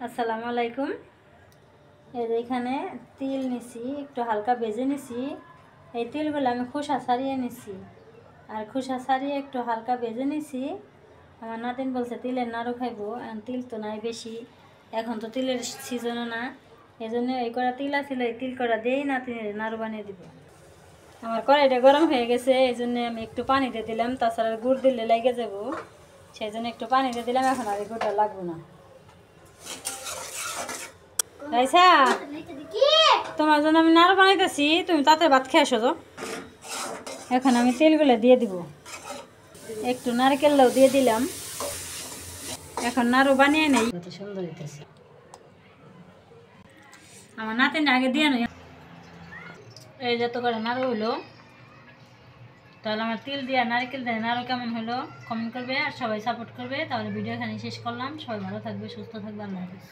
আসসালামু আলাইকুম। এখানে তিল নিছি, একটু হালকা ভেজে নিছি। এই তিলগুলো আমি খোসা ছাড়িয়ে নিছি, আর খোসা ছাড়িয়ে একটু হালকা ভেজে নিছি। আমার নাতিন বলছে তিলের নাড়ু খাইবো, তিল তো নাই বেশি, এখন তো তিলের সিজনও না। এই জন্য এই করা তিল আছিল, এই তিল করা দিয়েই নাতিনের নাড়ু বানিয়ে দিব। আমার কড়াইটা গরম হয়ে গেছে, এই জন্য আমি একটু পানি দিয়ে দিলাম, তাছাড়া গুড় দিলে লেগে যাবো, সেই জন্য একটু পানি দিয়ে দিলাম। এখন আর এই গুড়টা লাগবো না। রাইসা, তোমার জন্য আমি নাড়ু বানাইতেছি, তুমি তাতে ভাত খেয়ে আসো তো। এখন আমি তেলগুলো দিয়ে দিব, একটু নারকেলটাও দিয়ে দিলাম। এখন নাড়ু বানিয়ে নেই, কত সুন্দর হইতেছে। আমার নাতিন আগে দিয়ে নই, এই যত করে নাড়ু হইলো। তাহলে আমার তিল দিয়ে নারকেল দিয়ে নাড়ু কেমন হলো কমেন্ট করবে, আর সবাই সাপোর্ট করবে। তাহলে ভিডিও এখানে শেষ করলাম। সবাই ভালো থাকবে, সুস্থ থাকবে, আল্লাহ হাফেজ।